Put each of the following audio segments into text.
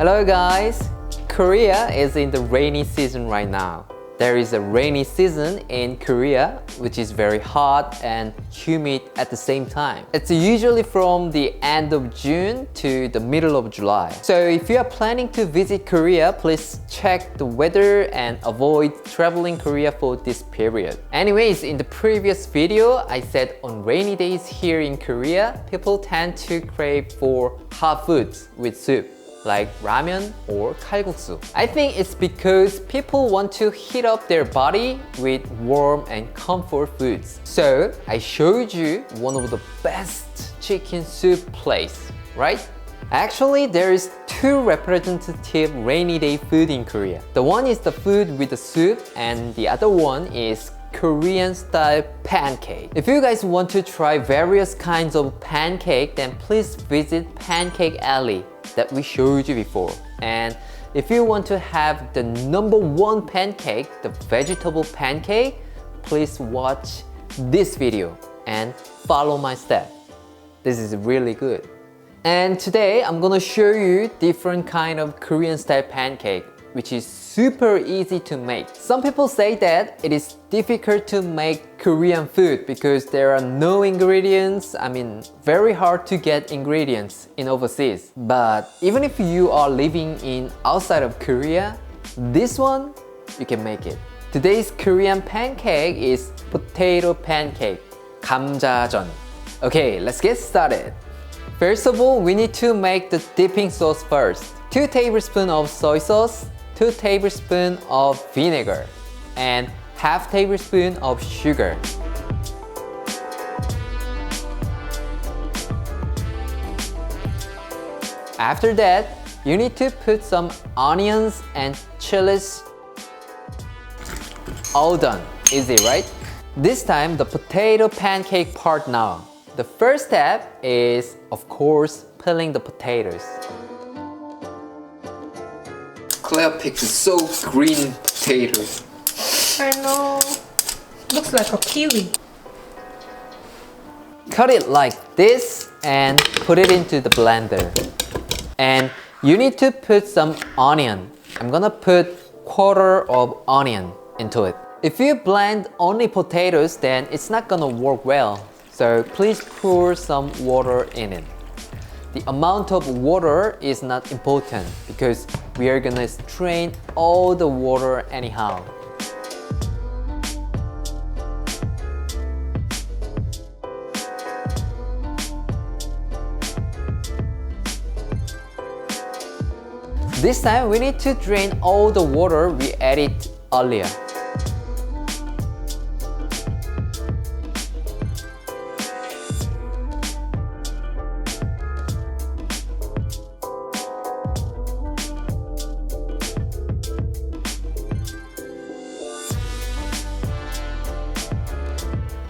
Hello guys! Korea is in the rainy season right now. There is a rainy season in Korea which is very hot and humid at the same time. It's usually from the end of June to the middle of July. So if you are planning to visit Korea, please check the weather and avoid traveling Korea for this period. Anyways, in the previous video, I said on rainy days here in Korea, people tend to crave for hot foods with soup, like ramen or kalguksu. I think it's because people want to heat up their body with warm and comfort foods. So I showed you one of the best chicken soup place, right? Actually, there is two representative rainy day food in Korea. The one is the food with the soup and the other one is Korean style pancake. If you guys want to try various kinds of pancake, then please visit Pancake Alley that we showed you before. And if you want to have the number one pancake, the vegetable pancake, please watch this video and follow my step. This is really good. And today I'm gonna show you different kind of Korean style pancake, which is super easy to make. Some people say that it is difficult to make Korean food because there are no ingredients. Very hard to get ingredients in overseas. But even if you are living in outside of Korea, this one, you can make it. Today's Korean pancake is potato pancake, Gamjajeon. Okay, let's get started. First of all, we need to make the dipping sauce first. 2 tablespoons of soy sauce, 2 tablespoons of vinegar, and half tablespoon of sugar. After that, you need to put some onions and chilies. All done. Easy, right? This time, the potato pancake part now. The first step is, of course, peeling the potatoes. Claire picked so green potatoes. I know. Looks like a kiwi. Cut it like this and put it into the blender. And you need to put some onion. I'm gonna put quarter of onion into it. If you blend only potatoes, then it's not gonna work well. So please pour some water in it. The amount of water is not important because we are gonna strain all the water anyhow. This time we need to drain all the water we added earlier.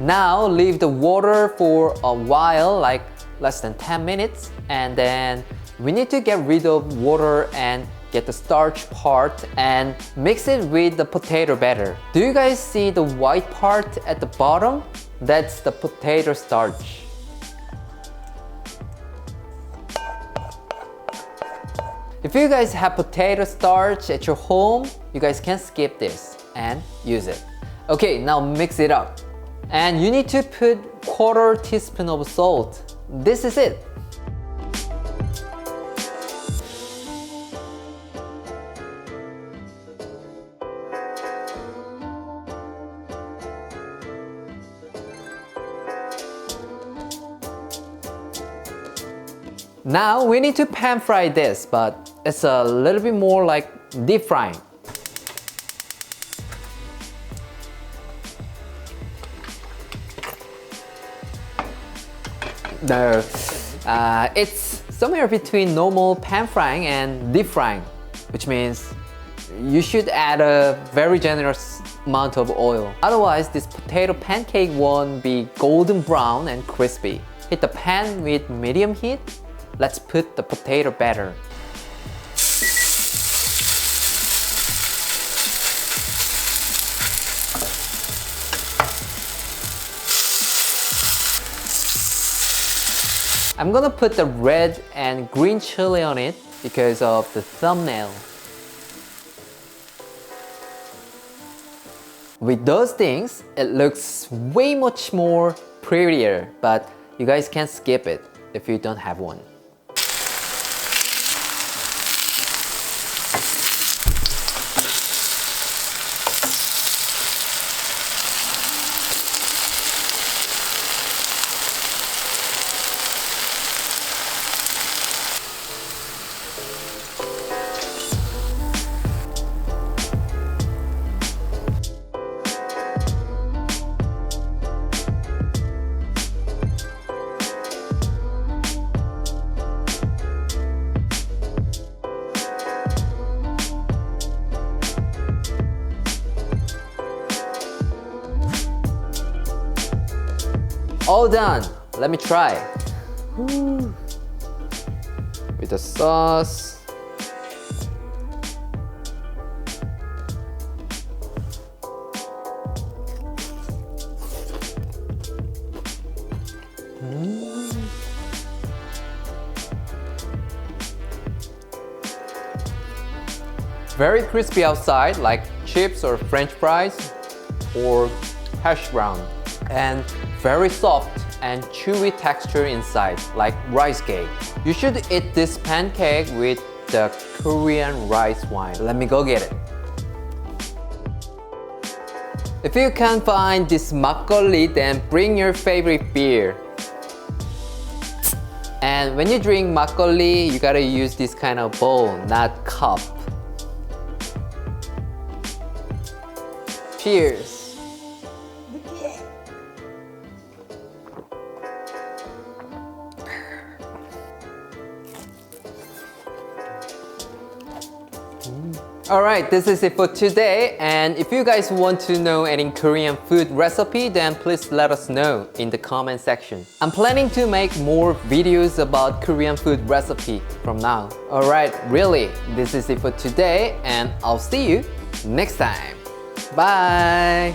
Now leave the water for a while, like less than 10 minutes, and then we need to get rid of water and get the starch part and mix it with the potato batter. Do you guys see the white part at the bottom? That's the potato starch. If you guys have potato starch at your home, you guys can skip this and use it. Okay, now mix it up. And you need to put quarter teaspoon of salt. This is it. Now we need to pan fry this, but it's a little bit more like deep frying. No, it's somewhere between normal pan frying and deep frying, which means you should add a very generous amount of oil. Otherwise, this potato pancake won't be golden brown and crispy. Heat the pan with medium heat. Let's put the potato batter. I'm gonna put the red and green chili on it. because of the thumbnail. With those things, it looks way much more prettier, but you guys can skip it if you don't have one. All done. Let me try. Woo. With the sauce. Very crispy outside, like chips or French fries or hash brown, and very soft and chewy texture inside, like rice cake. You should eat this pancake with the Korean rice wine. Let me go get it. If you can't find this makgeolli, then bring your favorite beer. And when you drink makgeolli, you gotta use this kind of bowl, not cup. Cheers. Alright, this is it for today, and if you guys want to know any Korean food recipe, then please let us know in the comment section. I'm planning to make more videos about Korean food recipe from now. Alright, really, this is it for today, and I'll see you next time. Bye!